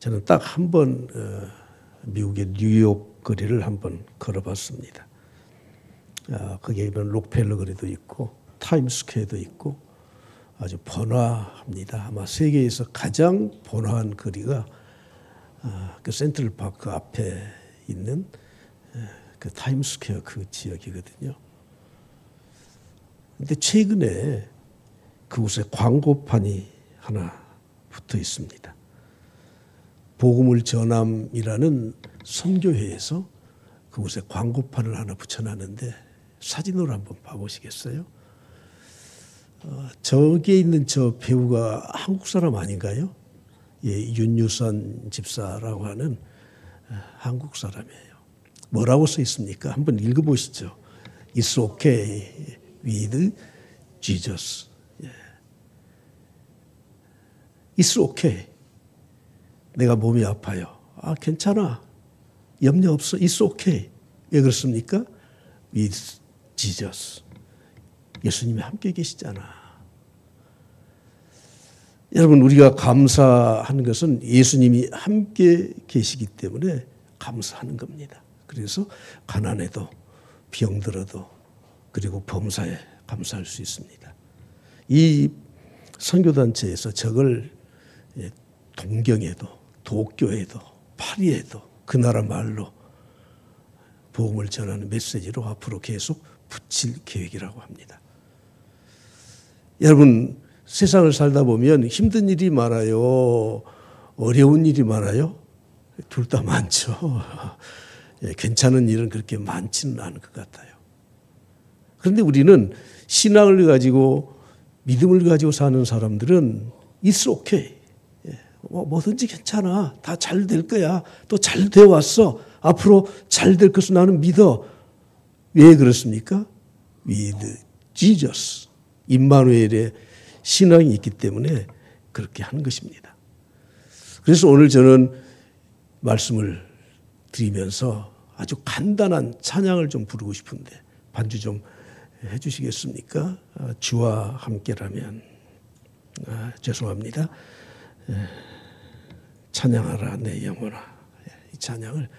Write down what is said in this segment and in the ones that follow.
저는 딱 한 번 미국의 뉴욕 거리를 한번 걸어봤습니다. 거기에 보면 록펠러 거리도 있고 타임스퀘어도 있고 아주 번화합니다. 아마 세계에서 가장 번화한 거리가 그 센트럴파크 앞에 있는 그 타임스퀘어 그 지역이거든요. 근데 최근에 그곳에 광고판이 하나 붙어 있습니다. 복음을 전함이라는 선교회에서 그곳에 광고판을 하나 붙여놨는데 사진으로 한번 봐보시겠어요? 저기에 있는 저 배우가 한국 사람 아닌가요? 예, 윤유선 집사라고 하는 한국 사람이에요. 뭐라고 써 있습니까? 한번 읽어보시죠. It's okay with Jesus. 예. It's okay. 내가 몸이 아파요. 괜찮아. 염려 없어. It's okay. 왜 그렇습니까? With Jesus. 예수님이 함께 계시잖아. 여러분, 우리가 감사하는 것은 예수님이 함께 계시기 때문에 감사하는 겁니다. 그래서 가난해도 병들어도 그리고 범사에 감사할 수 있습니다. 이 선교단체에서 저걸 동경에도 도쿄에도 파리에도 그 나라 말로 복음을 전하는 메시지로 앞으로 계속 붙일 계획이라고 합니다. 여러분, 세상을 살다 보면 힘든 일이 많아요? 어려운 일이 많아요? 둘 다 많죠. 괜찮은 일은 그렇게 많지는 않은 것 같아요. 그런데 우리는 신앙을 가지고 믿음을 가지고 사는 사람들은 It's okay. 뭐든지 괜찮아. 다 잘 될 거야. 또 잘 되어 왔어. 앞으로 잘 될 것을 나는 믿어. 왜 그렇습니까? With Jesus. 임마누엘의 신앙이 있기 때문에 그렇게 하는 것입니다. 그래서 오늘 저는 말씀을 드리면서 아주 간단한 찬양을 좀 부르고 싶은데 반주 좀 해 주시겠습니까? 주와 함께라면. 죄송합니다. 찬양하라 내 영혼아. 이 찬양을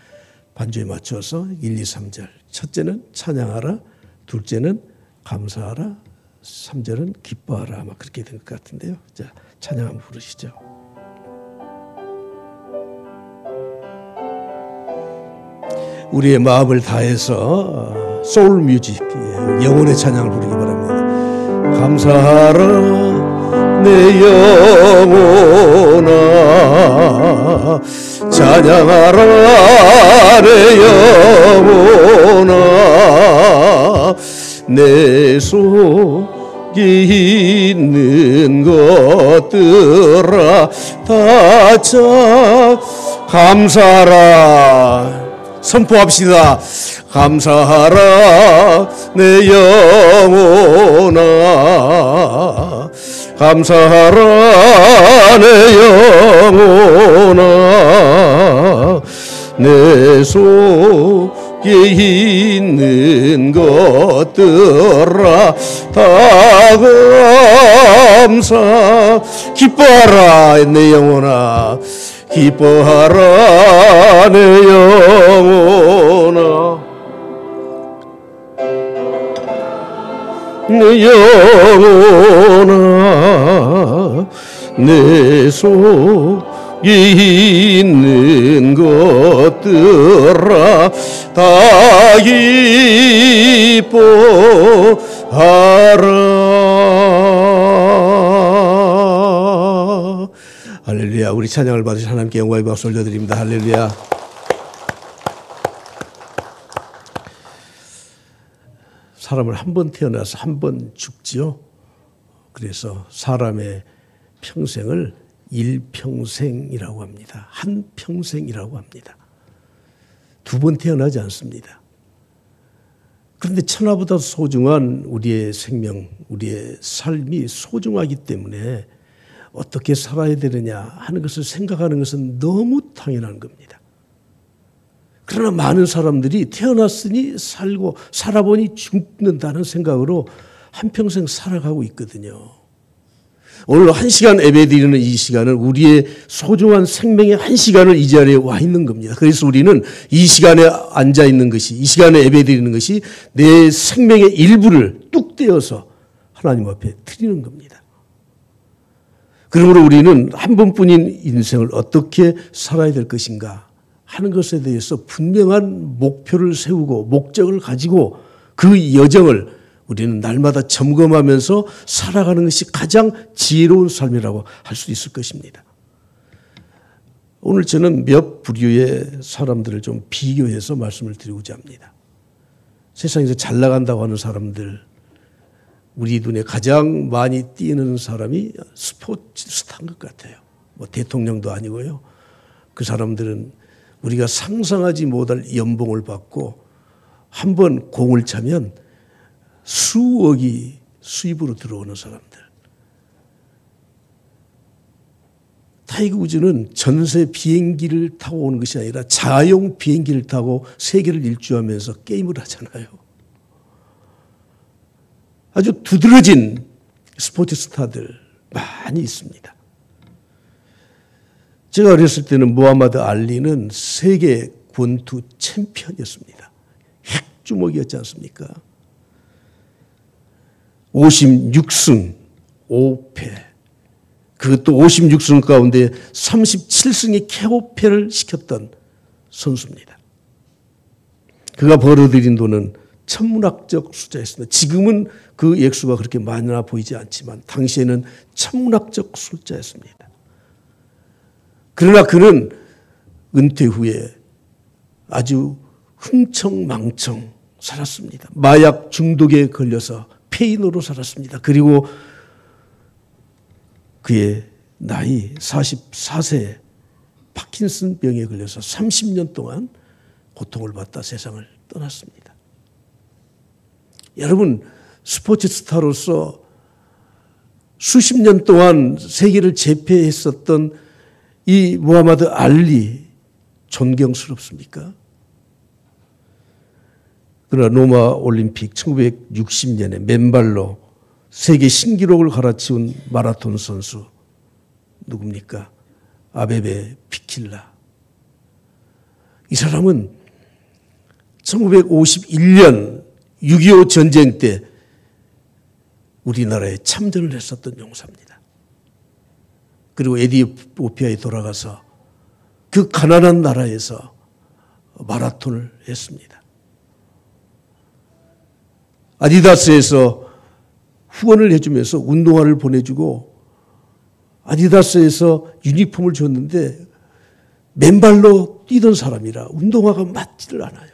반주에 맞춰서 1, 2, 3절. 첫째는 찬양하라, 둘째는 감사하라, 3절은 기뻐하라. 아마 그렇게 된 것 같은데요. 자, 찬양 한번 부르시죠. 우리의 마음을 다해서 소울 뮤직, 영혼의 찬양을 부르기 바랍니다. 감사하라 내 영혼아, 찬양하라 내 영혼아, 내 속에 있는 것들아 다 감사하라. 선포합시다. 감사하라 내 영혼아, 감사하라 내 영혼아, 내 속에 있는 것들아 다 감사. 기뻐하라 내 영혼아, 기뻐하라 내 영혼아, 내 영혼아, 내 속에 있는 것들아 다 기뻐하라. 할렐루야. 우리 찬양을 받으신 하나님께 영광의 박수 올려드립니다. 할렐루야. 사람을 한 번 태어나서 한 번 죽지요. 그래서 사람의 평생을 일평생이라고 합니다. 한 평생이라고 합니다. 두 번 태어나지 않습니다. 그런데 천하보다 소중한 우리의 생명, 우리의 삶이 소중하기 때문에 어떻게 살아야 되느냐 하는 것을 생각하는 것은 너무 당연한 겁니다. 그러나 많은 사람들이 태어났으니 살고 살아보니 죽는다는 생각으로 한평생 살아가고 있거든요. 오늘 1시간 예배드리는 이 시간은 우리의 소중한 생명의 1시간을 이 자리에 와 있는 겁니다. 그래서 우리는 이 시간에 앉아 있는 것이, 이 시간에 예배드리는 것이 내 생명의 일부를 뚝 떼어서 하나님 앞에 드리는 겁니다. 그러므로 우리는 한 번뿐인 인생을 어떻게 살아야 될 것인가 하는 것에 대해서 분명한 목표를 세우고 목적을 가지고 그 여정을 우리는 날마다 점검하면서 살아가는 것이 가장 지혜로운 삶이라고 할 수 있을 것입니다. 오늘 저는 몇 부류의 사람들을 좀 비교해서 말씀을 드리고자 합니다. 세상에서 잘 나간다고 하는 사람들, 우리 눈에 가장 많이 띄는 사람이 스포츠 스타인 것 같아요. 뭐 대통령도 아니고요. 그 사람들은 우리가 상상하지 못할 연봉을 받고 한번 공을 차면 수억이 수입으로 들어오는 사람들. 타이거 우즈는 전세 비행기를 타고 오는 것이 아니라 자용 비행기를 타고 세계를 일주하면서 게임을 하잖아요. 아주 두드러진 스포츠 스타들 많이 있습니다. 제가 어렸을 때는 무하마드 알리는 세계 권투 챔피언이었습니다. 핵주먹이었지 않습니까? 56승 5패. 그것도 56승 가운데 37승의 KO패를 시켰던 선수입니다. 그가 벌어들인 돈은 천문학적 숫자였습니다. 지금은 그 액수가 그렇게 많아 보이지 않지만 당시에는 천문학적 숫자였습니다. 그러나 그는 은퇴 후에 아주 흥청망청 살았습니다. 마약 중독에 걸려서 폐인으로 살았습니다. 그리고 그의 나이 44세에 파킨슨 병에 걸려서 30년 동안 고통을 받다 세상을 떠났습니다. 여러분, 스포츠 스타로서 수십 년 동안 세계를 제패했었던 이 무하마드 알리 존경스럽습니까? 그러나 로마 올림픽 1960년에 맨발로 세계 신기록을 갈아치운 마라톤 선수 누굽니까? 아베베 비킬라. 이 사람은 1951년 6.25 전쟁 때 우리나라에 참전을 했었던 용사입니다. 그리고 에티오피아에 돌아가서 그 가난한 나라에서 마라톤을 했습니다. 아디다스에서 후원을 해주면서 운동화를 보내주고 아디다스에서 유니폼을 줬는데 맨발로 뛰던 사람이라 운동화가 맞지를 않아요.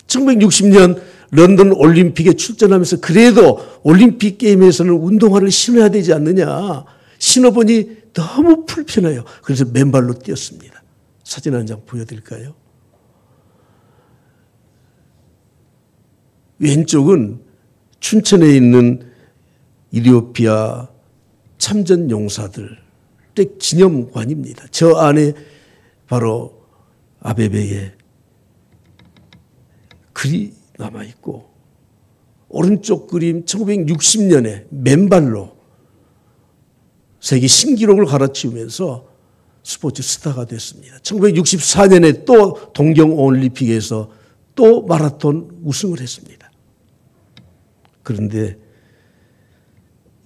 1960년 런던 올림픽에 출전하면서 그래도 올림픽 게임에서는 운동화를 신어야 되지 않느냐. 신어보니 너무 불편해요. 그래서 맨발로 뛰었습니다. 사진 한 장 보여드릴까요? 왼쪽은 춘천에 있는 이디오피아 참전 용사들의 기념관입니다. 저 안에 바로 아베베의 글이 남아있고 오른쪽 그림 1960년에 맨발로 세계 신기록을 갈아치우면서 스포츠 스타가 됐습니다. 1964년에 또 동경올림픽에서 또 마라톤 우승을 했습니다. 그런데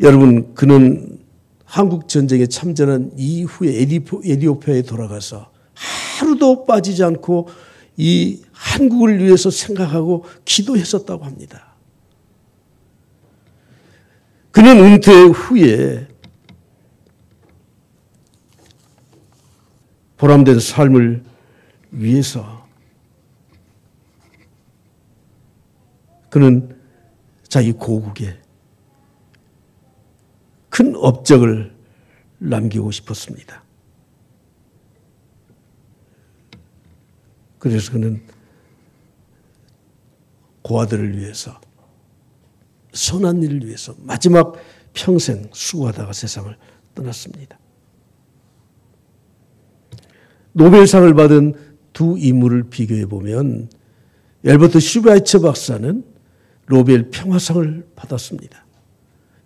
여러분, 그는 한국전쟁에 참전한 이후에 에티오피아에 돌아가서 하루도 빠지지 않고 이 한국을 위해서 생각하고 기도했었다고 합니다. 그는 은퇴 후에 보람된 삶을 위해서 그는 자기 고국에 큰 업적을 남기고 싶었습니다. 그래서 그는 고아들을 위해서, 선한 일을 위해서 마지막 평생 수고하다가 세상을 떠났습니다. 노벨상을 받은 두 인물을 비교해 보면 앨버트 슈바이처 박사는 노벨 평화상을 받았습니다.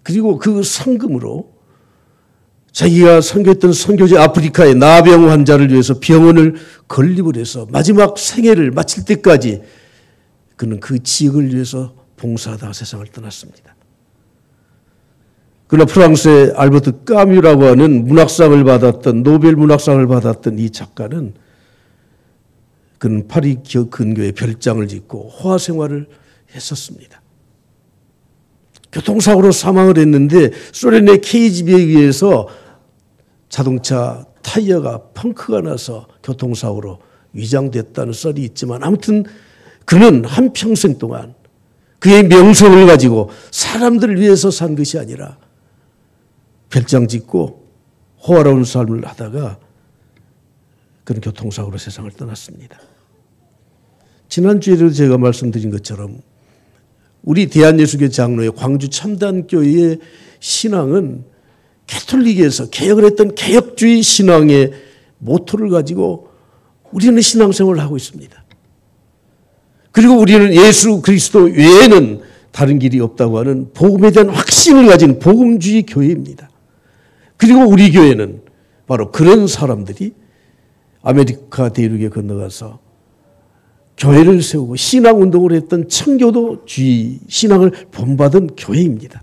그리고 그 상금으로 자기가 선교했던 선교지 아프리카의 나병 환자를 위해서 병원을 건립을 해서 마지막 생애를 마칠 때까지 그는 그 지역을 위해서 봉사하다가 세상을 떠났습니다. 그러나 프랑스의 알버트 까뮤라고 하는 문학상을 받았던 노벨 문학상을 받았던 이 작가는 그는 파리 근교에 별장을 짓고 호화 생활을 했었습니다. 교통사고로 사망을 했는데 소련의 KGB에 의해서 자동차 타이어가 펑크가 나서 교통사고로 위장됐다는 썰이 있지만 아무튼 그는 한평생 동안 그의 명성을 가지고 사람들을 위해서 산 것이 아니라 별장 짓고 호화로운 삶을 하다가 그는 교통사고로 세상을 떠났습니다. 지난주에도 제가 말씀드린 것처럼 우리 대한예수교 장로의 광주 첨단교회의 신앙은 가톨릭에서 개혁을 했던 개혁주의 신앙의 모토를 가지고 우리는 신앙생활을 하고 있습니다. 그리고 우리는 예수 그리스도 외에는 다른 길이 없다고 하는 복음에 대한 확신을 가진 복음주의 교회입니다. 그리고 우리 교회는 바로 그런 사람들이 아메리카 대륙에 건너가서 교회를 세우고 신앙운동을 했던 청교도주의 신앙을 본받은 교회입니다.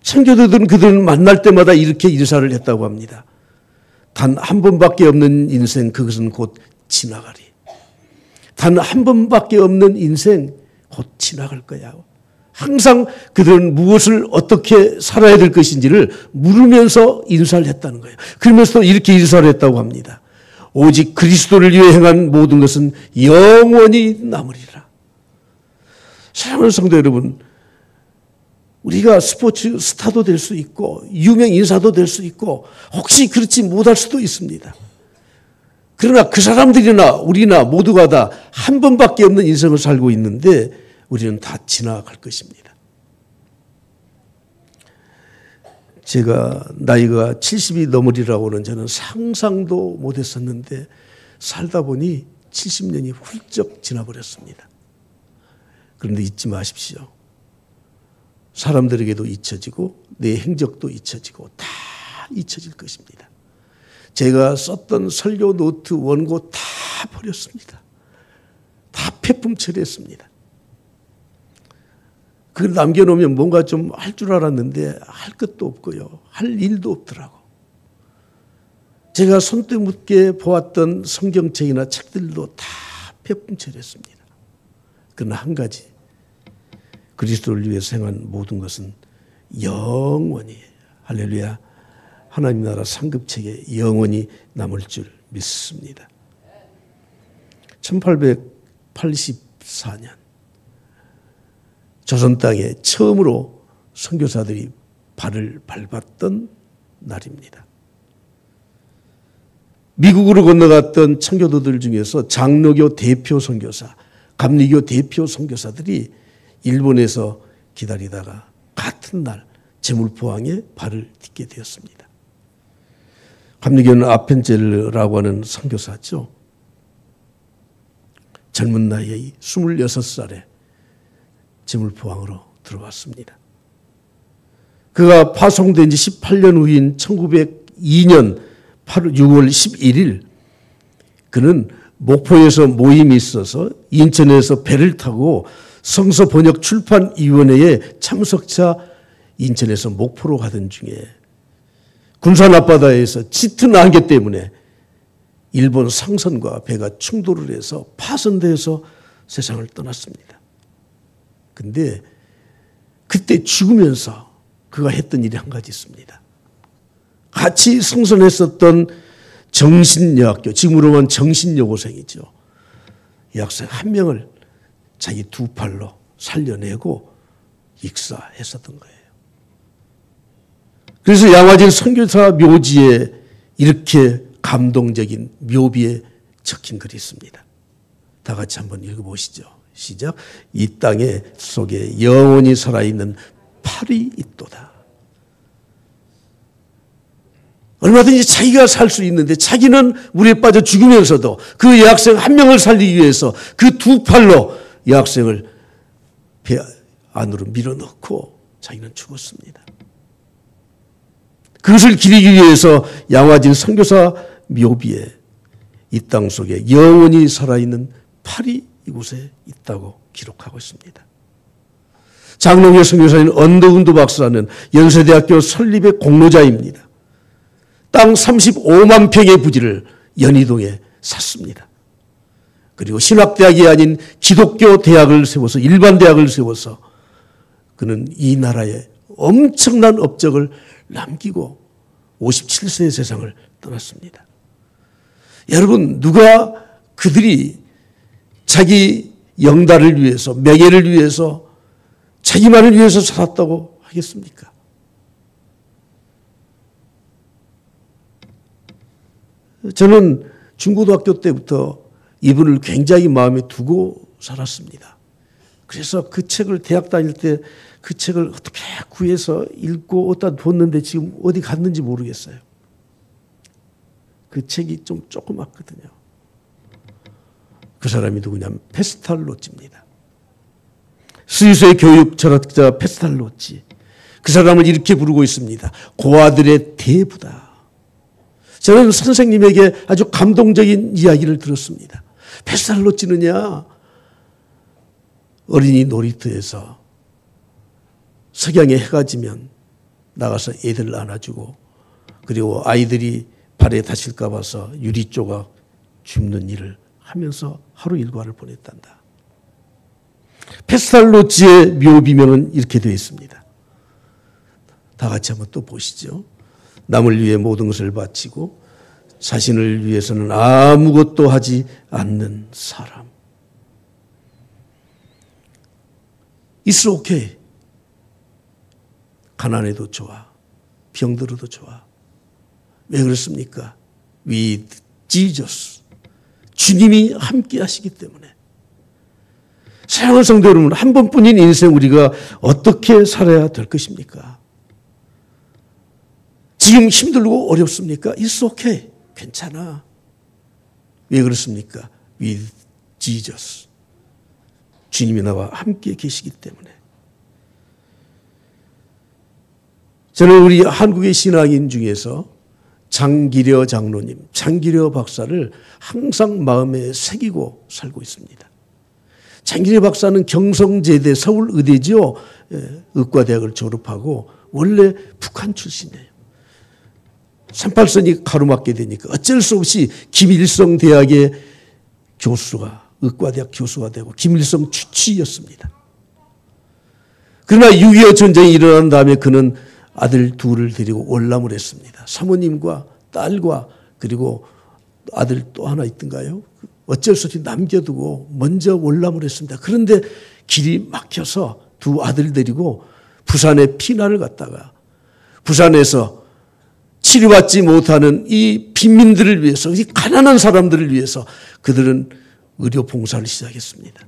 청교도들은 그들을 만날 때마다 이렇게 일사를 했다고 합니다. 단 한 번밖에 없는 인생, 그것은 곧 지나가리. 단 한 번밖에 없는 인생, 곧 지나갈 거야. 항상 그들은 무엇을 어떻게 살아야 될 것인지를 물으면서 인사를 했다는 거예요. 그러면서 이렇게 인사를 했다고 합니다. 오직 그리스도를 위해 행한 모든 것은 영원히 남으리라. 사랑하는 성도 여러분, 우리가 스포츠 스타도 될 수 있고 유명 인사도 될 수 있고 혹시 그렇지 못할 수도 있습니다. 그러나 그 사람들이나 우리나 모두가 다 한 번밖에 없는 인생을 살고 있는데 우리는 다 지나갈 것입니다. 제가 나이가 70이 넘으리라고는 저는 상상도 못했었는데 살다 보니 70년이 훌쩍 지나버렸습니다. 그런데 잊지 마십시오. 사람들에게도 잊혀지고 내 행적도 잊혀지고 다 잊혀질 것입니다. 제가 썼던 설교 노트 원고 다 버렸습니다. 다 폐품 처리했습니다. 그걸 남겨놓으면 뭔가 좀 할 줄 알았는데 할 것도 없고요. 할 일도 없더라고. 제가 손때 묻게 보았던 성경책이나 책들도 다 폐품 처리했습니다. 그러나 한 가지, 그리스도를 위해서 행한 모든 것은 영원히, 할렐루야, 하나님 나라 상급책에 영원히 남을 줄 믿습니다. 1884년 조선 땅에 처음으로 선교사들이 발을 밟았던 날입니다. 미국으로 건너갔던 청교도들 중에서 장로교 대표 선교사, 감리교 대표 선교사들이 일본에서 기다리다가 같은 날 제물포항에 발을 딛게 되었습니다. 감리교는 아펜젤라고 하는 선교사죠. 젊은 나이에 26살에 제물포항으로 들어왔습니다. 그가 파송된 지 18년 후인 1902년 6월 11일 그는 목포에서 모임이 있어서 인천에서 배를 타고 성서번역출판위원회에 참석차 인천에서 목포로 가던 중에 군산 앞바다에서 짙은 안개 때문에 일본 상선과 배가 충돌을 해서 파손돼서 세상을 떠났습니다. 근데 그때 죽으면서 그가 했던 일이 한 가지 있습니다. 같이 승선했었던 정신여학교, 지금으로 보면 정신여고생이죠. 여학생 한 명을 자기 두 팔로 살려내고 익사했었던 거예요. 그래서 양화진 선교사 묘지에 이렇게 감동적인 묘비에 적힌 글이 있습니다. 다 같이 한번 읽어보시죠. 시작. 이 땅에 속에 영원히 살아있는 팔이 있도다. 얼마든지 자기가 살 수 있는데 자기는 물에 빠져 죽으면서도 그 여학생 한 명을 살리기 위해서 그 두 팔로 여학생을 배 안으로 밀어넣고 자기는 죽었습니다. 그것을 기리기 위해서 양화진 선교사 묘비에 이 땅 속에 영원히 살아있는 팔이 이곳에 있다고 기록하고 있습니다. 장롱의 선교사인 언더운드 박사는 연세대학교 설립의 공로자입니다. 땅 35만 평의 부지를 연희동에 샀습니다. 그리고 신학대학이 아닌 기독교 대학을 세워서 일반 대학을 세워서 그는 이 나라에 엄청난 업적을 남기고 57세의 세상을 떠났습니다. 여러분, 누가 그들이 자기 영달을 위해서, 명예를 위해서, 자기만을 위해서 살았다고 하겠습니까? 저는 중고등학교 때부터 이분을 굉장히 마음에 두고 살았습니다. 그래서 그 책을 대학 다닐 때 그 책을 어떻게 구해서 읽고 어디다 뒀는데 지금 어디 갔는지 모르겠어요. 그 책이 좀 조그맣거든요. 그 사람이 누구냐면 페스탈로치입니다. 스위스의 교육 철학자 페스탈로치. 그 사람을 이렇게 부르고 있습니다. 고아들의 대부다. 저는 선생님에게 아주 감동적인 이야기를 들었습니다. 페스탈로치는요, 어린이 놀이터에서 석양에 해가 지면 나가서 애들을 안아주고, 그리고 아이들이 발에 다칠까 봐서 유리 조각 줍는 일을 하면서 하루 일과를 보냈단다. 페스탈로치의 묘비명은 이렇게 되어 있습니다. 다 같이 한번 또 보시죠. 남을 위해 모든 것을 바치고 자신을 위해서는 아무것도 하지 않는 사람. It's okay. 가난해도 좋아. 병들어도 좋아. 왜 그렇습니까? With Jesus. 주님이 함께 하시기 때문에. 사랑하는 성도 여러분, 한 번뿐인 인생 우리가 어떻게 살아야 될 것입니까? 지금 힘들고 어렵습니까? It's okay. 괜찮아. 왜 그렇습니까? With Jesus. 주님이 나와 함께 계시기 때문에. 저는 우리 한국의 신앙인 중에서 장기려 장로님, 장기려 박사를 항상 마음에 새기고 살고 있습니다. 장기려 박사는 경성제대 서울의대지요. 의과대학을 졸업하고 원래 북한 출신이에요. 38선이 가로막게 되니까 어쩔 수 없이 김일성 대학의 교수가, 의과대학 교수가 되고 김일성 추치였습니다. 그러나 6.25 전쟁이 일어난 다음에 그는 아들 둘을 데리고 월남을 했습니다. 사모님과 딸과 그리고 아들 또 하나 있던가요? 어쩔 수 없이 남겨두고 먼저 월남을 했습니다. 그런데 길이 막혀서 두 아들 데리고 부산에 피난을 갔다가 부산에서 치료받지 못하는 이 빈민들을 위해서, 이 가난한 사람들을 위해서 그들은 의료 봉사를 시작했습니다.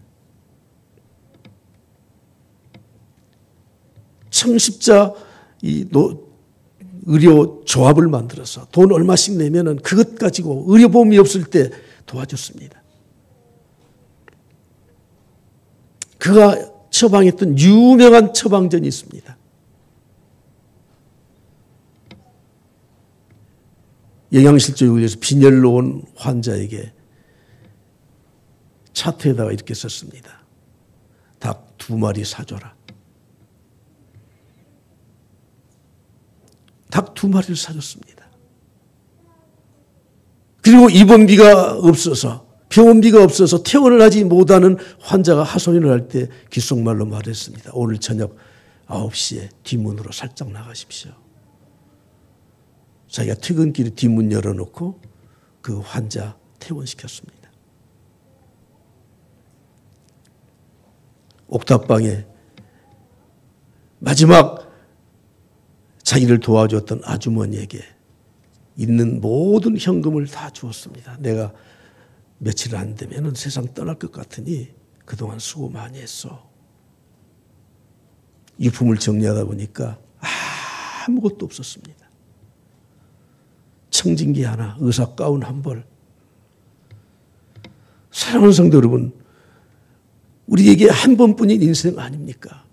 청십자 의료 조합을 만들어서 돈 얼마씩 내면은 그것 가지고 의료보험이 없을 때 도와줬습니다. 그가 처방했던 유명한 처방전이 있습니다. 영양실조에 의해서 빈혈로 온 환자에게 차트에다가 이렇게 썼습니다. 닭 2마리 사줘라. 닭 2마리를 사줬습니다. 그리고 입원비가 없어서, 병원비가 없어서 퇴원을 하지 못하는 환자가 하소연을 할 때 귓속말로 말했습니다. 오늘 저녁 9시에 뒷문으로 살짝 나가십시오. 자기가 퇴근길에 뒷문 열어놓고 그 환자 퇴원시켰습니다. 옥탑방에 마지막 자기를 도와줬던 아주머니에게 있는 모든 현금을 다 주었습니다. 내가 며칠 안 되면 세상 떠날 것 같으니 그동안 수고 많이 했어. 유품을 정리하다 보니까 아무것도 없었습니다. 청진기 하나, 의사 가운 한 벌. 사랑하는 성도 여러분, 우리에게 한 번뿐인 인생 아닙니까?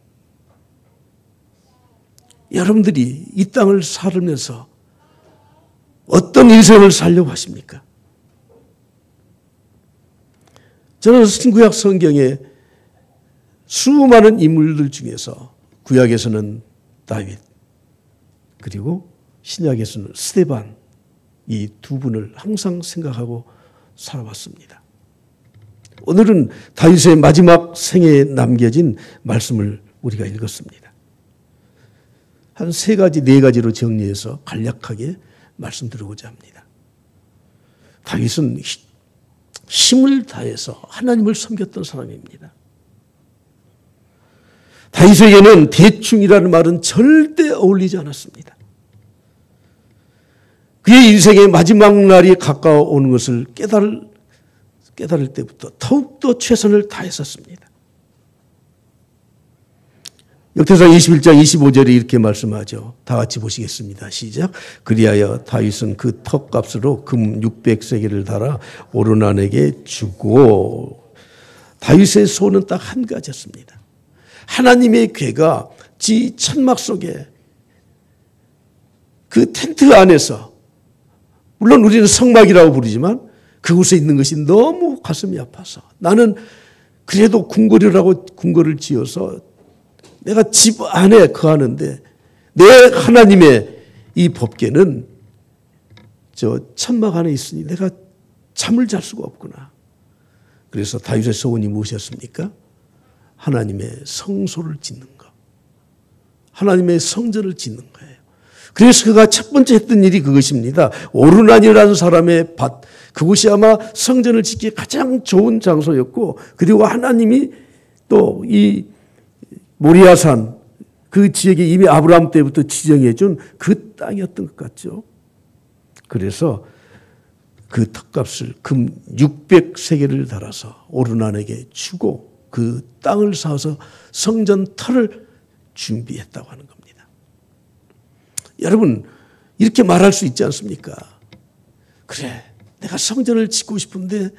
여러분들이 이 땅을 살면서 어떤 인생을 살려고 하십니까? 저는 신구약 성경에 수많은 인물들 중에서 구약에서는 다윗, 그리고 신약에서는 스데반, 이 두 분을 항상 생각하고 살아왔습니다. 오늘은 다윗의 마지막 생애에 남겨진 말씀을 우리가 읽었습니다. 한 세 가지, 네 가지로 정리해서 간략하게 말씀드리고자 합니다. 다윗은 힘을 다해서 하나님을 섬겼던 사람입니다. 다윗에게는 대충이라는 말은 절대 어울리지 않았습니다. 그의 인생의 마지막 날이 가까워 오는 것을 깨달을 때부터 더욱더 최선을 다했었습니다. 역대상 21장 25절에 이렇게 말씀하죠. 다 같이 보시겠습니다. 시작. 그리하여 다윗은 그 턱값으로 금 600세겔을 달아 오르난에게 주고, 다윗의 소원은 딱 한 가지였습니다. 하나님의 궤가 지 천막 속에 그 텐트 안에서, 물론 우리는 성막이라고 부르지만 그곳에 있는 것이 너무 가슴이 아파서 나는 그래도 궁궐을 지어서 내가 집 안에 거하는데 내 하나님의 이 법궤는 저 천막 안에 있으니 내가 잠을 잘 수가 없구나. 그래서 다윗의 소원이 무엇이었습니까? 하나님의 성소를 짓는 것, 하나님의 성전을 짓는 거예요. 그래서 그가 첫 번째 했던 일이 그것입니다. 오르난이라는 사람의 밭, 그곳이 아마 성전을 짓기에 가장 좋은 장소였고, 그리고 하나님이 또 이 모리아산 그 지역에 이미 아브라함 때부터 지정해 준 그 땅이었던 것 같죠. 그래서 그 턱값을 금 600세겔을 달아서 오르난에게 주고 그 땅을 사서 성전 터를 준비했다고 하는 겁니다. 여러분, 이렇게 말할 수 있지 않습니까? 그래, 내가 성전을 짓고 싶은데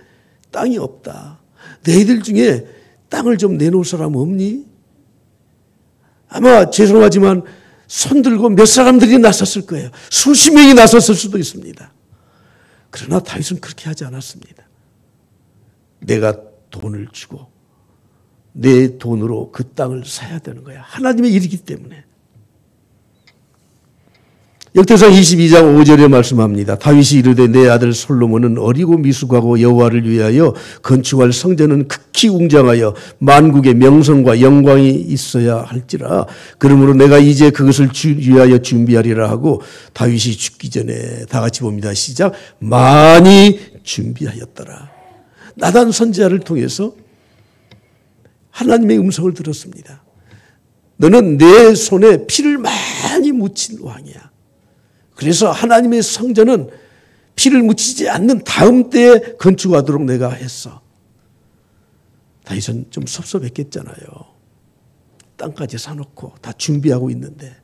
땅이 없다. 너희들 중에 땅을 좀 내놓을 사람 없니? 아마 죄송하지만 손 들고 몇 사람들이 나섰을 거예요. 수십 명이 나섰을 수도 있습니다. 그러나 다윗은 그렇게 하지 않았습니다. 내가 돈을 주고 내 돈으로 그 땅을 사야 되는 거야. 하나님의 일이기 때문에. 역대상 22장 5절에 말씀합니다. 다윗이 이르되 내 아들 솔로몬은 어리고 미숙하고 여호와를 위하여 건축할 성전은 극히 웅장하여 만국의 명성과 영광이 있어야 할지라. 그러므로 내가 이제 그것을 위하여 준비하리라 하고 다윗이 죽기 전에, 다 같이 봅니다. 시작. 많이 준비하였더라. 나단 선지자를 통해서 하나님의 음성을 들었습니다. 너는 내 손에 피를 많이 묻힌 왕이야. 그래서 하나님의 성전은 피를 묻히지 않는 다음 때에 건축하도록 내가 했어. 다윗은 좀 섭섭했겠잖아요. 땅까지 사놓고 다 준비하고 있는데.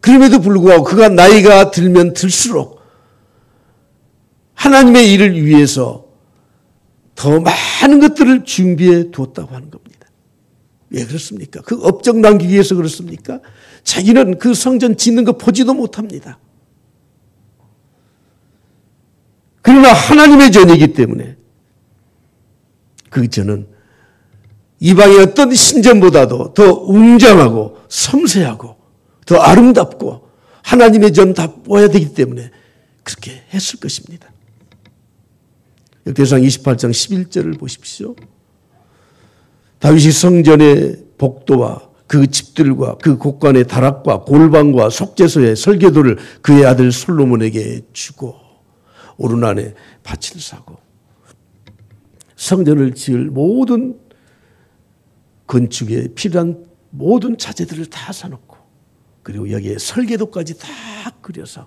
그럼에도 불구하고 그가 나이가 들면 들수록 하나님의 일을 위해서 더 많은 것들을 준비해 두었다고 하는 겁니다. 왜 그렇습니까? 그 업적 남기기 위해서 그렇습니까? 자기는 그 성전 짓는 거 보지도 못합니다. 그러나 하나님의 전이기 때문에 그 전은 이방의 어떤 신전보다도 더 웅장하고 섬세하고 더 아름답고 하나님의 전답어야 되기 때문에 그렇게 했을 것입니다. 역대상 28장 11절을 보십시오. 다윗이 성전의 복도와 그 집들과 그 곳간의 다락과 골방과 속죄소의 설계도를 그의 아들 솔로몬에게 주고 오르난에 밭을 사고 성전을 지을 모든 건축에 필요한 모든 자재들을 다 사놓고 그리고 여기에 설계도까지 다 그려서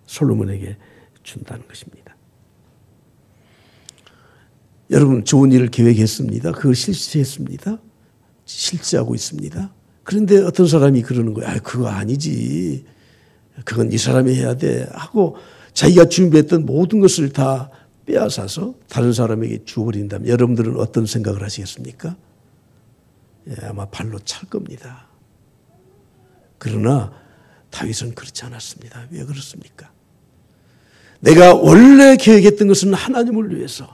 솔로몬에게 준다는 것입니다. 여러분, 좋은 일을 계획했습니다. 그걸 실시했습니다. 실시하고 있습니다. 그런데 어떤 사람이 그러는 거예요. 그거 아니지. 그건 이 사람이 해야 돼. 하고 자기가 준비했던 모든 것을 다 빼앗아서 다른 사람에게 주어버린다면 여러분들은 어떤 생각을 하시겠습니까? 아마 발로 찰 겁니다. 그러나 다윗은 그렇지 않았습니다. 왜 그렇습니까? 내가 원래 계획했던 것은 하나님을 위해서,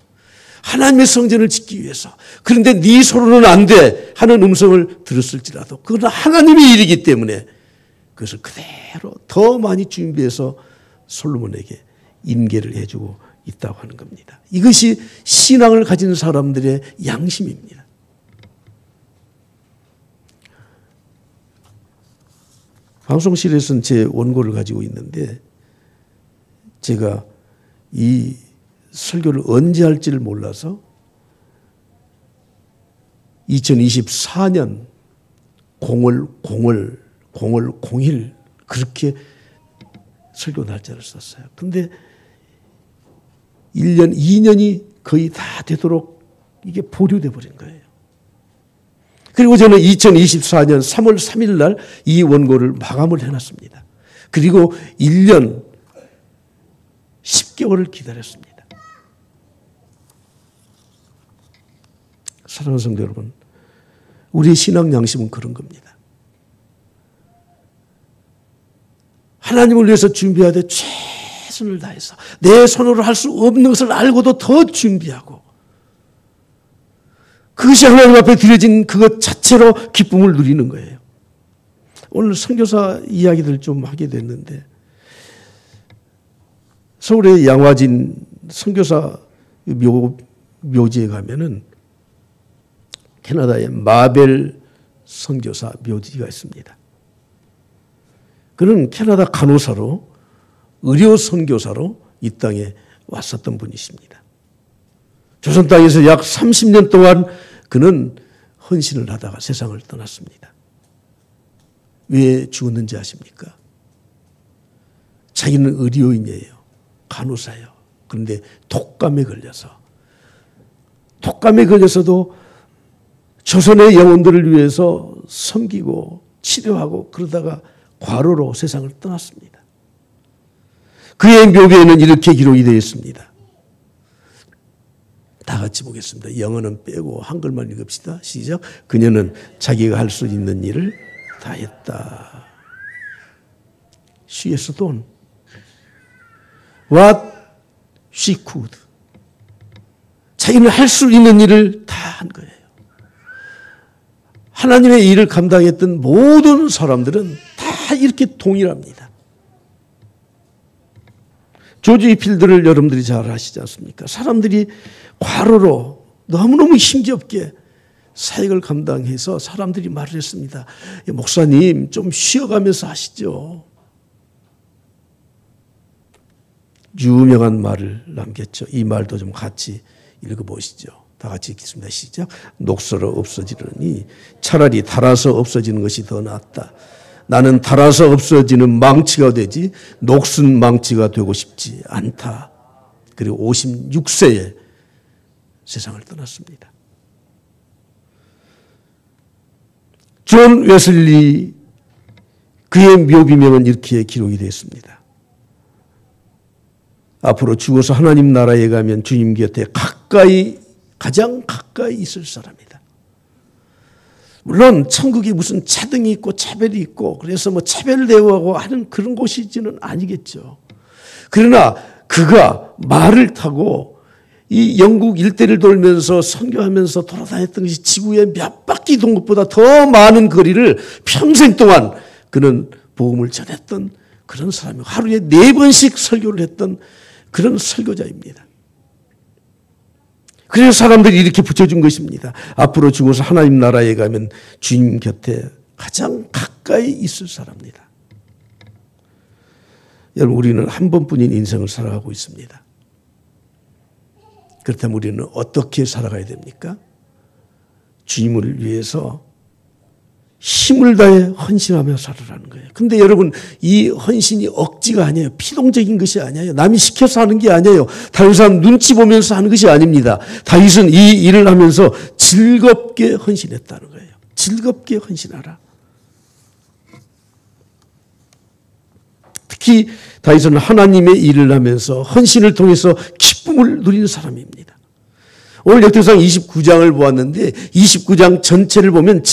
하나님의 성전을 짓기 위해서. 그런데 네 소로는 안 돼 하는 음성을 들었을지라도 그건 하나님의 일이기 때문에 그것을 그대로 더 많이 준비해서 솔로몬에게 임계를 해주고 있다고 하는 겁니다. 이것이 신앙을 가진 사람들의 양심입니다. 방송실에서는 제 원고를 가지고 있는데 제가 이 설교를 언제 할지를 몰라서 2024년 0월 0일 그렇게 설교 날짜를 썼어요. 근데 1년, 2년이 거의 다 되도록 이게 보류돼 버린 거예요. 그리고 저는 2024년 3월 3일 날 이 원고를 마감을 해놨습니다. 그리고 1년 10개월을 기다렸습니다. 사랑하는 성도 여러분, 우리의 신앙 양심은 그런 겁니다. 하나님을 위해서 준비해야 돼 최선을 다해서 내 손으로 할 수 없는 것을 알고도 더 준비하고 그것이 하나님 앞에 드려진 그것 자체로 기쁨을 누리는 거예요. 오늘 선교사 이야기들 좀 하게 됐는데 서울의 양화진 선교사 묘지에 가면은 캐나다의 마벨 선교사 묘지가 있습니다. 그는 캐나다 간호사로 의료 선교사로 이 땅에 왔었던 분이십니다. 조선 땅에서 약 30년 동안 그는 헌신을 하다가 세상을 떠났습니다. 왜 죽었는지 아십니까? 자기는 의료인이에요. 간호사예요. 그런데 독감에 걸려서도 조선의 영혼들을 위해서 섬기고 치료하고 그러다가 과로로 세상을 떠났습니다. 그의 묘비에는 이렇게 기록이 되어 있습니다. 다 같이 보겠습니다. 영어는 빼고 한글만 읽읍시다. 시작. 그녀는 자기가 할 수 있는 일을 다 했다. She has done what she could. 자기는 할 수 있는 일을 다 한 거예요. 하나님의 일을 감당했던 모든 사람들은 다 이렇게 동일합니다. 조지 필드를 여러분들이 잘 아시지 않습니까? 사람들이 과로로 너무너무 힘겹게 사역을 감당해서 사람들이 말을 했습니다. 목사님 좀 쉬어가면서 하시죠. 유명한 말을 남겼죠. 이 말도 좀 같이 읽어보시죠. 다 같이 읽겠습니다. 시작. 녹슬어 없어지려니 차라리 닳아서 없어지는 것이 더 낫다. 나는 닳아서 없어지는 망치가 되지 녹슨 망치가 되고 싶지 않다. 그리고 56세에 세상을 떠났습니다. 존 웨슬리 그의 묘비명은 이렇게 기록이 되어 있습니다. 앞으로 죽어서 하나님 나라에 가면 주님 곁에 가장 가까이 있을 사람이다. 물론 천국이 무슨 차등이 있고 차별이 있고 그래서 뭐 차별 대우하고 하는 그런 곳이지는 아니겠죠. 그러나 그가 말을 타고 이 영국 일대를 돌면서 선교하면서 돌아다녔던 것이 지구의 몇 바퀴 돈 것보다 더 많은 거리를 평생 동안 그는 복음을 전했던 그런 사람이고 하루에 4번씩 설교를 했던 그런 설교자입니다. 그래서 사람들이 이렇게 붙여준 것입니다. 앞으로 죽어서 하나님 나라에 가면 주님 곁에 가장 가까이 있을 사람입니다. 여러분 우리는 한 번뿐인 인생을 살아가고 있습니다. 그렇다면 우리는 어떻게 살아가야 됩니까? 주님을 위해서 힘을 다해 헌신하며 살아라는 거예요. 근데 여러분 이 헌신이 억지가 아니에요. 피동적인 것이 아니에요. 남이 시켜서 하는 게 아니에요. 다른 사람 눈치 보면서 하는 것이 아닙니다. 다윗은 이 일을 하면서 즐겁게 헌신했다는 거예요. 즐겁게 헌신하라. 특히 다윗은 하나님의 일을 하면서 헌신을 통해서 기쁨을 누리는 사람입니다. 오늘 역대상 29장을 보았는데 29장 전체를 보면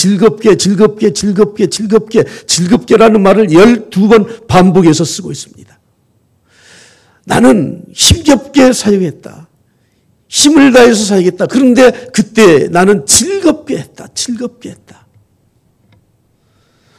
즐겁게라는 말을 12번 반복해서 쓰고 있습니다. 나는 힘겹게 사역했다. 힘을 다해서 사역했다. 그런데 그때 나는 즐겁게 했다.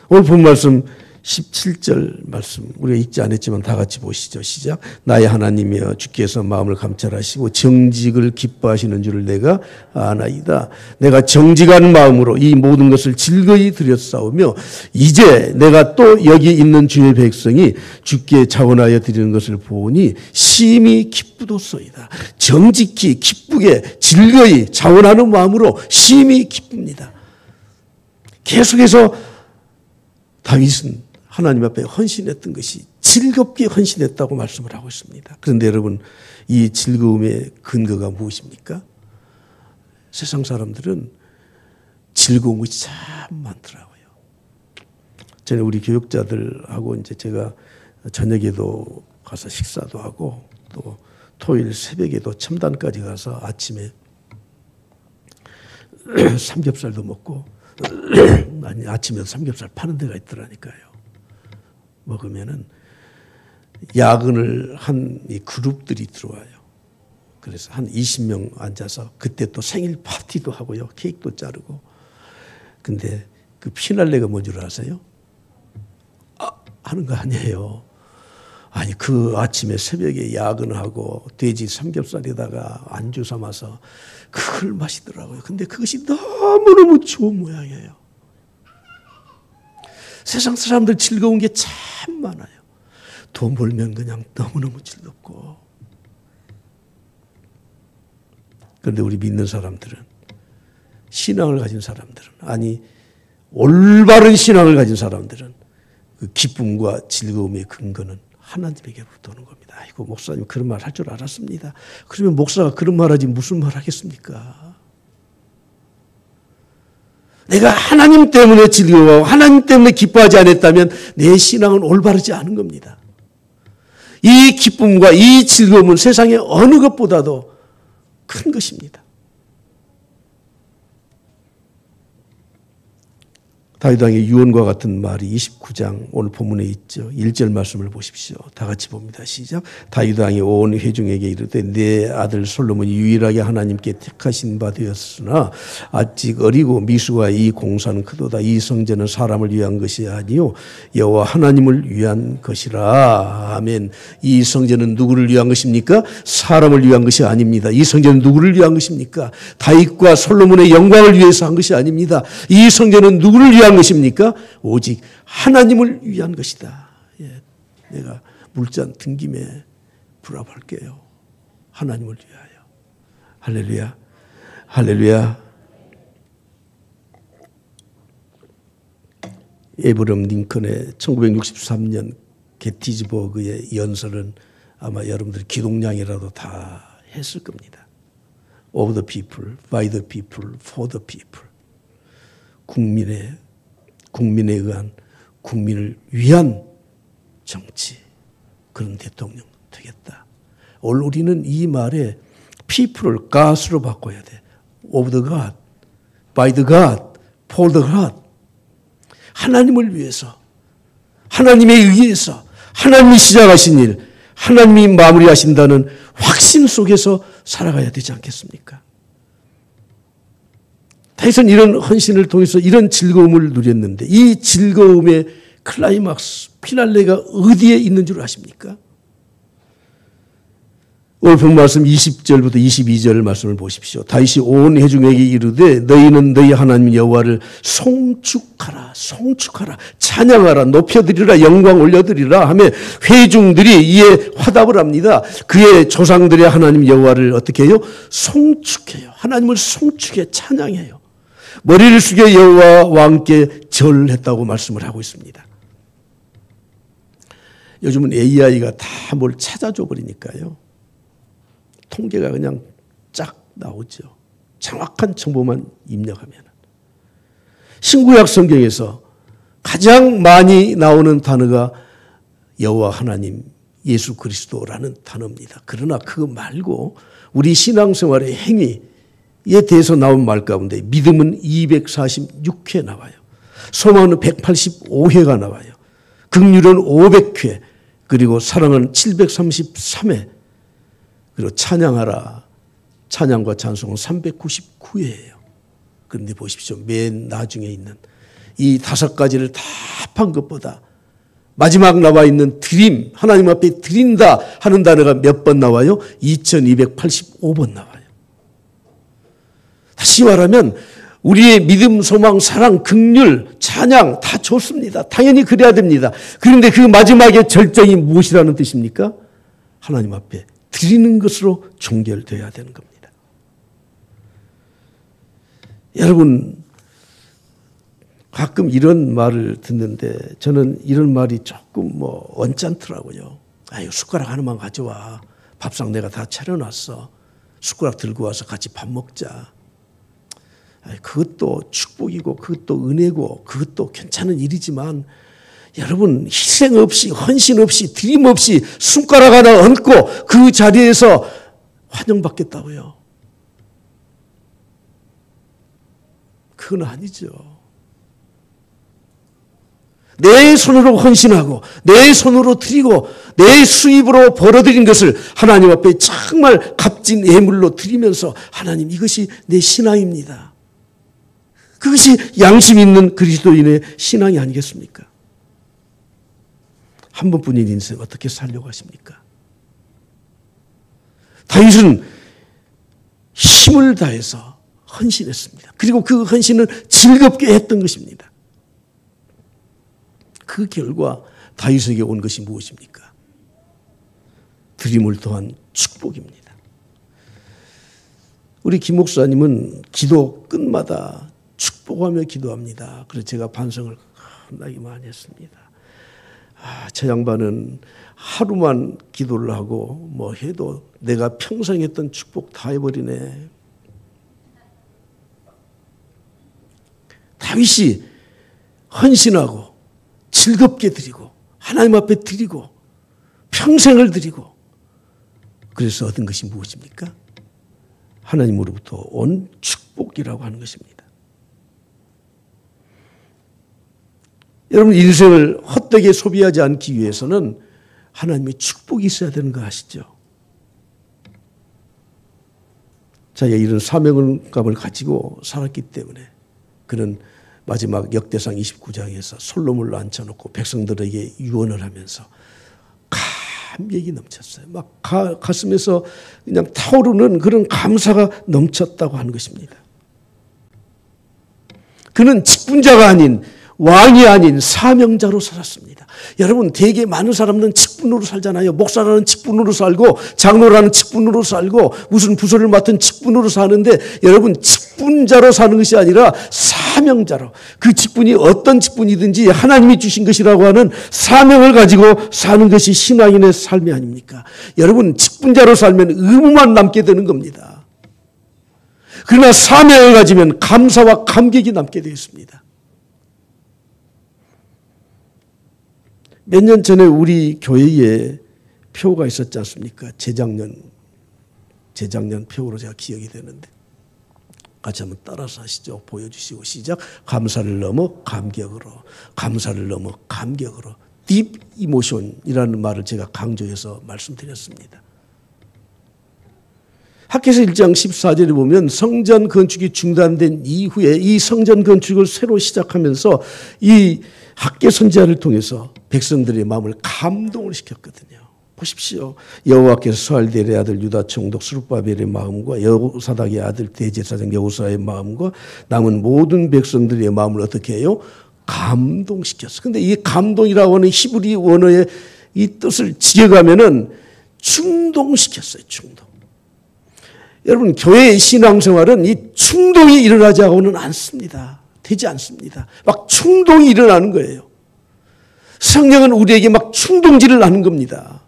오늘 본 말씀 17절 말씀 우리가 읽지 않았지만 다 같이 보시죠. 시작. 나의 하나님이여 주께서 마음을 감찰하시고 정직을 기뻐하시는 줄을 내가 아나이다. 내가 정직한 마음으로 이 모든 것을 즐거이 드렸사오며 이제 내가 또 여기 있는 주의 백성이 주께 자원하여 드리는 것을 보니 심히 기쁘도소이다. 정직히 기쁘게 즐거이 자원하는 마음으로 심히 기쁩니다. 계속해서 다윗은 하나님 앞에 헌신했던 것이 즐겁게 헌신했다고 말씀을 하고 있습니다. 그런데 여러분, 이 즐거움의 근거가 무엇입니까? 세상 사람들은 즐거운 것이 참 많더라고요. 전에 우리 교육자들하고 이제 제가 저녁에도 가서 식사도 하고 또 토요일 새벽에도 첨단까지 가서 아침에 삼겹살도 먹고 아니 아침에도 삼겹살 파는 데가 있더라니까요. 먹으면은 야근을 한 이 그룹들이 들어와요. 그래서 한 20명 앉아서 그때 또 생일 파티도 하고요. 케이크도 자르고. 근데 그 피날레가 뭔 줄 아세요? 하는 거 아니에요. 아니 그 아침에 새벽에 야근하고 돼지 삼겹살에다가 안주 삼아서 그걸 마시더라고요. 근데 그것이 너무너무 좋은 모양이에요. 세상 사람들 즐거운 게 참 많아요. 돈 벌면 그냥 너무너무 즐겁고. 그런데 우리 믿는 사람들은, 신앙을 가진 사람들은, 아니 올바른 신앙을 가진 사람들은 그 기쁨과 즐거움의 근거는 하나님에게로부터 오는 겁니다. 아이고 목사님 그런 말 할 줄 알았습니다. 그러면 목사가 그런 말 하지 무슨 말 하겠습니까? 내가 하나님 때문에 즐거워하고 하나님 때문에 기뻐하지 않았다면 내 신앙은 올바르지 않은 겁니다. 이 기쁨과 이 즐거움은 세상의 어느 것보다도 큰 것입니다. 다윗 왕의 유언과 같은 말이 29장 오늘 본문에 있죠. 1절 말씀을 보십시오. 다 같이 봅니다. 시작. 다윗 왕이 온 회중에게 이르되 내 아들 솔로몬이 유일하게 하나님께 택하신 바 되었으나 아직 어리고 미수와 이 공사는 크도다. 이 성전은 사람을 위한 것이 아니요 여호와 하나님을 위한 것이라. 아멘. 이 성전은 누구를 위한 것입니까? 사람을 위한 것이 아닙니다. 이 성전은 누구를 위한 것입니까? 다윗과 솔로몬의 영광을 위해서 한 것이 아닙니다. 이 성전은 누구를 위한 것입니까? 오직 하나님을 위한 것이다. 예, 내가 물잔 든 김에 불합할게요. 하나님을 위하여. 할렐루야. 할렐루야. 에브럼 링컨의 1963년 게티즈버그의 연설은 아마 여러분들이 기독량이라도 다 했을 겁니다. Of the people, by the people, for the people. 국민에 의한, 국민을 위한 정치, 그런 대통령 되겠다. 오늘 우리는 이 말에 people을 God으로 바꿔야 돼. Of the God, by the God, for the God. 하나님을 위해서, 하나님에 의해서, 하나님이 시작하신 일, 하나님이 마무리하신다는 확신 속에서 살아가야 되지 않겠습니까? 다윗은 이런 헌신을 통해서 이런 즐거움을 누렸는데 이 즐거움의 클라이막스, 피날레가 어디에 있는 줄 아십니까? 오늘 본 말씀 20절부터 22절 말씀을 보십시오. 다윗이 온 회중에게 이르되 너희는 너희 하나님 여호와를 송축하라, 송축하라, 찬양하라, 높여드리라, 영광 올려드리라 하며 회중들이 이에 화답을 합니다. 그의 조상들의 하나님 여호와를 어떻게 해요? 송축해요. 하나님을 송축해 찬양해요. 머리를 숙여 여호와와 함께 절했다고 말씀을 하고 있습니다. 요즘은 AI가 다 뭘 찾아줘 버리니까요. 통계가 그냥 쫙 나오죠. 정확한 정보만 입력하면. 신구약 성경에서 가장 많이 나오는 단어가 여호와 하나님, 예수 그리스도라는 단어입니다. 그러나 그거 말고 우리 신앙생활의 행위, 대해서 나온 말 가운데 믿음은 246회 나와요. 소망은 185회가 나와요. 긍휼은 500회, 그리고 사랑은 733회, 그리고 찬양하라, 찬양과 찬송은 399회예요. 그런데 보십시오. 맨 나중에 있는 이 5가지를 다 합한 것보다 마지막 나와 있는 드림, 하나님 앞에 드린다 하는 단어가 몇 번 나와요? 2285번 나와요. 다시 말하면 우리의 믿음, 소망, 사랑, 긍휼, 찬양 다 좋습니다. 당연히 그래야 됩니다. 그런데 그 마지막에 절정이 무엇이라는 뜻입니까? 하나님 앞에 드리는 것으로 종결되어야 되는 겁니다. 여러분, 가끔 이런 말을 듣는데 저는 이런 말이 조금 언짢더라고요. 아유, 숟가락 하나만 가져와. 밥상 내가 다 차려놨어. 숟가락 들고 와서 같이 밥 먹자. 그것도 축복이고 그것도 은혜고 그것도 괜찮은 일이지만 여러분, 희생 없이 헌신 없이 드림 없이 숟가락 하나 얹고 그 자리에서 환영받겠다고요. 그건 아니죠. 내 손으로 헌신하고 내 손으로 드리고 내 수입으로 벌어들인 것을 하나님 앞에 정말 값진 예물로 드리면서 하나님, 이것이 내 신앙입니다. 그것이 양심 있는 그리스도인의 신앙이 아니겠습니까? 한 번뿐인 인생 어떻게 살려고 하십니까? 다윗은 힘을 다해서 헌신했습니다. 그리고 그 헌신은 즐겁게 했던 것입니다. 그 결과 다윗에게 온 것이 무엇입니까? 드림을 더한 축복입니다. 우리 김 목사님은 기도 끝마다 축복하며 기도합니다. 그래서 제가 반성을 겁나게 많이 했습니다. 저 양반은 하루만 기도를 하고 해도 내가 평생 했던 축복 다 해버리네. 다윗이 헌신하고 즐겁게 드리고 하나님 앞에 드리고 평생을 드리고 그래서 얻은 것이 무엇입니까? 하나님으로부터 온 축복이라고 하는 것입니다. 여러분, 인생을 헛되게 소비하지 않기 위해서는 하나님의 축복이 있어야 되는 거 아시죠? 자기가 이런 사명감을 가지고 살았기 때문에 그는 마지막 역대상 29장에서 솔로몬을 앉혀놓고 백성들에게 유언을 하면서 감격이 넘쳤어요. 막 가슴에서 그냥 타오르는 그런 감사가 넘쳤다고 하는 것입니다. 그는 직분자가 아닌, 왕이 아닌 사명자로 살았습니다. 여러분, 되게 많은 사람들은 직분으로 살잖아요. 목사라는 직분으로 살고 장로라는 직분으로 살고 무슨 부서를 맡은 직분으로 사는데, 여러분, 직분자로 사는 것이 아니라 사명자로, 그 직분이 어떤 직분이든지 하나님이 주신 것이라고 하는 사명을 가지고 사는 것이 신앙인의 삶이 아닙니까? 여러분, 직분자로 살면 의무만 남게 되는 겁니다. 그러나 사명을 가지면 감사와 감격이 남게 되어 있습니다. 몇 년 전에 우리 교회에 표가 있었지 않습니까? 재작년 표로 제가 기억이 되는데, 같이 한번 따라서 하시죠. 보여주시고 시작. 감사를 넘어 감격으로, 감사를 넘어 감격으로. 딥 이모션이라는 말을 제가 강조해서 말씀드렸습니다. 학개서 1장 14절에 보면 성전 건축이 중단된 이후에 이 성전 건축을 새로 시작하면서 이 학개 선지자를 통해서 백성들의 마음을 감동을 시켰거든요. 보십시오. 여호와께서 스알디엘의 아들 유다 총독 스룹바벨의 마음과 여호사닥의 아들 대제사장 여호사의 마음과 남은 모든 백성들의 마음을 어떻게 해요? 감동시켰어. 근데 이 감동이라고 하는 히브리 원어의 이 뜻을 지어가면은 충동시켰어요. 충동. 여러분, 교회의 신앙생활은 이 충동이 일어나지 하고는 않습니다. 되지 않습니다. 막 충동이 일어나는 거예요. 성령은 우리에게 막 충동질을 하는 겁니다.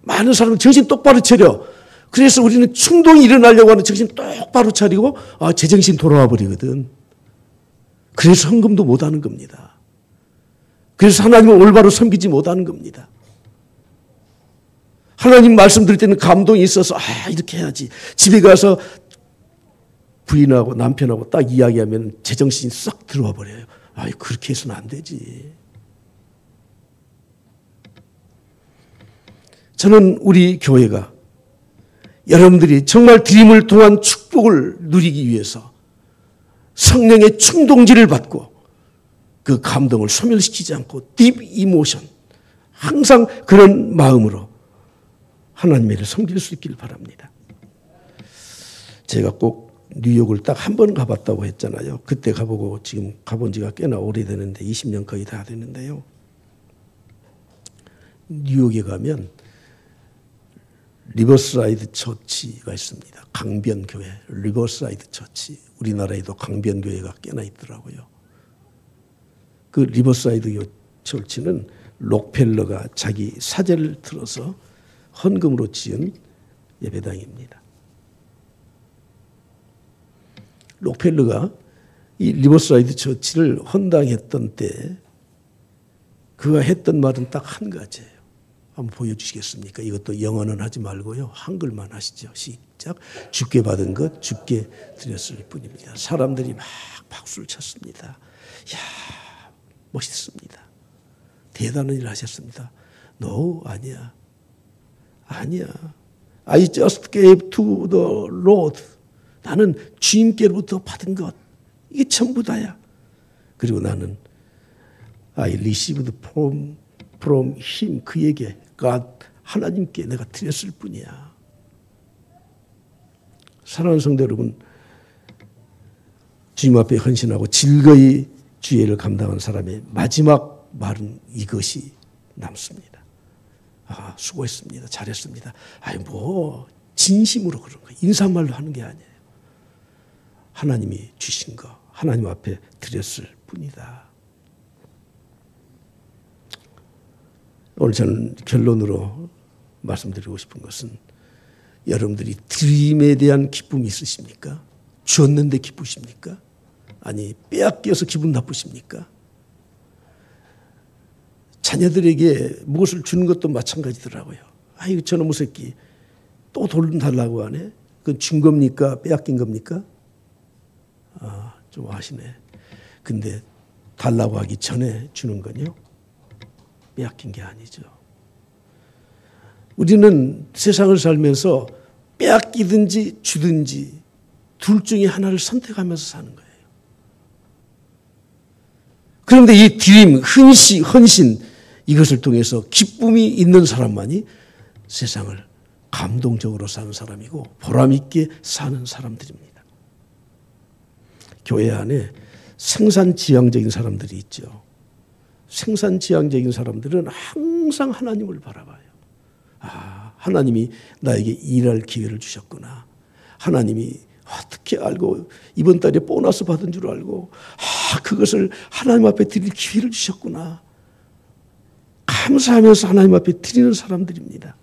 많은 사람은 정신 똑바로 차려. 그래서 우리는 충동이 일어나려고 하는 정신 똑바로 차리고 제정신 돌아와 버리거든. 그래서 헌금도 못하는 겁니다. 그래서 하나님을 올바로 섬기지 못하는 겁니다. 하나님 말씀 들을 때는 감동이 있어서 이렇게 해야지. 집에 가서 부인하고 남편하고 딱 이야기하면 제정신이 싹 들어와 버려요. 아이, 그렇게 해서는 안 되지. 저는 우리 교회가 여러분들이 정말 드림을 통한 축복을 누리기 위해서 성령의 충동질을 받고 그 감동을 소멸시키지 않고 딥 이모션, 항상 그런 마음으로 하나님을 섬길 수 있길 바랍니다. 제가 꼭 뉴욕을 딱 한 번 가봤다고 했잖아요. 그때 가보고 지금 가본 지가 꽤나 오래되는데 20년 거의 다 됐는데요. 뉴욕에 가면 리버사이드 처치가 있습니다. 강변교회, 리버사이드 처치. 우리나라에도 강변교회가 꽤나 있더라고요. 그 리버사이드 처치는 록펠러가 자기 사제를 틀어서 헌금으로 지은 예배당입니다. 록펠러가 이 리버사이드 처치를 헌당했던 때 그가 했던 말은 딱 한 가지예요. 한번 보여주시겠습니까? 이것도 영어는 하지 말고요. 한글만 하시죠. 시작. 주께 받은 것 주께 드렸을 뿐입니다. 사람들이 막 박수를 쳤습니다. 이야, 멋있습니다. 대단한 일을 하셨습니다. No, 아니야. 아니야. I just gave to the Lord. 나는 주님께로부터 받은 것. 이게 전부 다야. 그리고 나는 I received from him. 그에게 God, 하나님께 내가 드렸을 뿐이야. 사랑하는 성도 여러분, 주님 앞에 헌신하고 즐거이 주의를 감당한 사람의 마지막 말은 이것이 남습니다. 아, 수고했습니다. 잘했습니다. 아니, 뭐 진심으로 그런 거예요. 인사말로 하는 게 아니에요. 하나님이 주신 거 하나님 앞에 드렸을 뿐이다. 오늘 저는 결론으로 말씀드리고 싶은 것은 여러분들이 드림에 대한 기쁨이 있으십니까? 주었는데 기쁘십니까? 아니, 빼앗겨서 기분 나쁘십니까? 자녀들에게 무엇을 주는 것도 마찬가지더라고요. 아이고, 저놈의 새끼 또 돈 달라고 하네. 그건 준 겁니까? 빼앗긴 겁니까? 아, 좀 아시네. 근데 달라고 하기 전에 주는 건요, 빼앗긴 게 아니죠. 우리는 세상을 살면서 빼앗기든지 주든지 둘 중에 하나를 선택하면서 사는 거예요. 그런데 이 드림, 헌신 이것을 통해서 기쁨이 있는 사람만이 세상을 감동적으로 사는 사람이고 보람 있게 사는 사람들입니다. 교회 안에 생산지향적인 사람들이 있죠. 생산지향적인 사람들은 항상 하나님을 바라봐요. 아, 하나님이 나에게 일할 기회를 주셨구나. 하나님이 어떻게 알고 이번 달에 보너스 받은 줄 알고 그것을 하나님 앞에 드릴 기회를 주셨구나. 감사하면서 하나님 앞에 드리는 사람들입니다.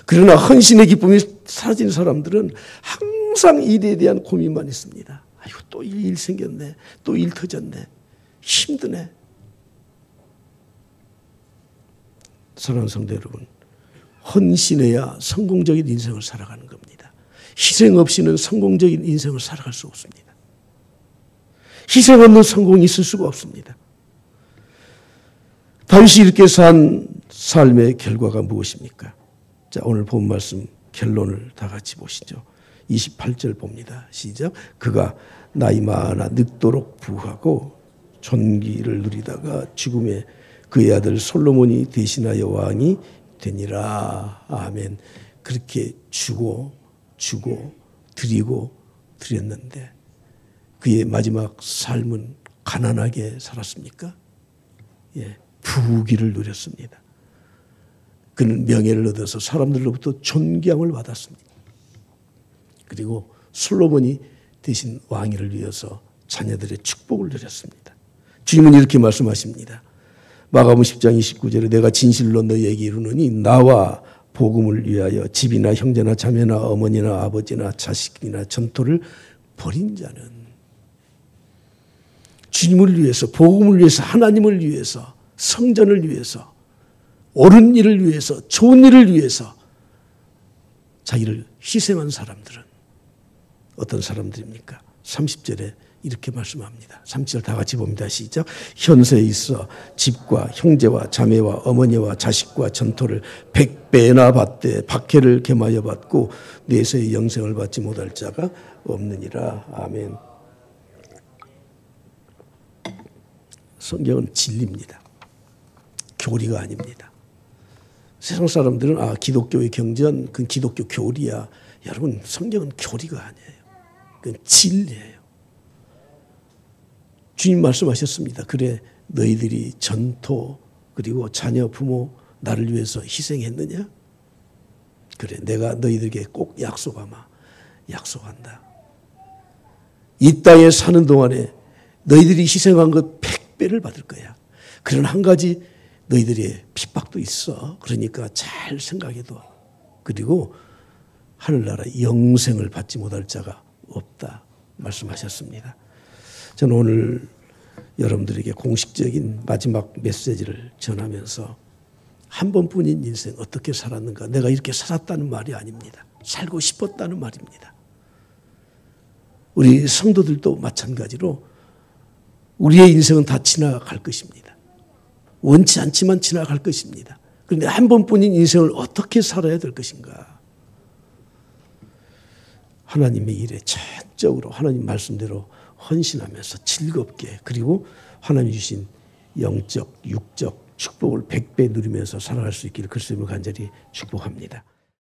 그러나 헌신의 기쁨이 사라진 사람들은 항상 일에 대한 고민만 있습니다. 아이고, 또 일 생겼네. 또 일 터졌네. 힘드네. 사랑하는 성도 여러분, 헌신해야 성공적인 인생을 살아가는 겁니다. 희생 없이는 성공적인 인생을 살아갈 수 없습니다. 희생 없는 성공이 있을 수가 없습니다. 다윗이 이렇게 산 삶의 결과가 무엇입니까? 자, 오늘 본 말씀 결론을 다 같이 보시죠. 28절 봅니다. 시작. 그가 나이 많아 늙도록 부하고 존귀를 누리다가 죽음에 그의 아들 솔로몬이 대신하여 왕이 되니라. 아멘. 그렇게 주고 드렸는데 그의 마지막 삶은 가난하게 살았습니까? 예, 부귀를 누렸습니다. 그는 명예를 얻어서 사람들로부터 존경을 받았습니다. 그리고 솔로몬이 대신 왕위를 위해서 자녀들의 축복을 누렸습니다. 주님은 이렇게 말씀하십니다. 마가복음 10장 29절에 내가 진실로 너희에게 이르노니 나와 복음을 위하여 집이나 형제나 자매나 어머니나 아버지나 자식이나 전토를 버린 자는 주님을 위해서, 복음을 위해서, 하나님을 위해서, 성전을 위해서, 옳은 일을 위해서, 좋은 일을 위해서 자기를 희생한 사람들은 어떤 사람들입니까? 30절에 이렇게 말씀합니다. 30절 다 같이 봅니다. 시작. 현세에 있어 집과 형제와 자매와 어머니와 자식과 전토를 100배나 받되 박해를 겸하여 받고 내세의 영생을 받지 못할 자가 없느니라. 아멘. 성경은 진리입니다. 교리가 아닙니다. 세상 사람들은 기독교의 경전, 그건 기독교 교리야. 여러분, 성경은 교리가 아니에요. 그건 진리예요. 주님 말씀하셨습니다. 그래 너희들이 전토 그리고 자녀 부모 나를 위해서 희생했느냐? 그래 내가 너희들에게 꼭 약속한다. 이 땅에 사는 동안에 너희들이 희생한 것 100배를 받을 거야. 그러나 한 가지 너희들의 핍박도 있어. 그러니까 잘 생각해둬. 그리고 하늘나라 영생을 받지 못할 자가 없다 말씀하셨습니다. 저는 오늘 여러분들에게 공식적인 마지막 메시지를 전하면서 한 번뿐인 인생 어떻게 살았는가. 내가 이렇게 살았다는 말이 아닙니다. 살고 싶었다는 말입니다. 우리 성도들도 마찬가지로 우리의 인생은 다 지나갈 것입니다. 원치 않지만 지나갈 것입니다. 그런데 한 번뿐인 인생을 어떻게 살아야 될 것인가. 하나님의 일에 전적으로 하나님 말씀대로 헌신하면서 즐겁게 그리고 하나님 주신 영적, 육적 축복을 100배 누리면서 살아갈 수 있기를 그리스도로 간절히 축복합니다.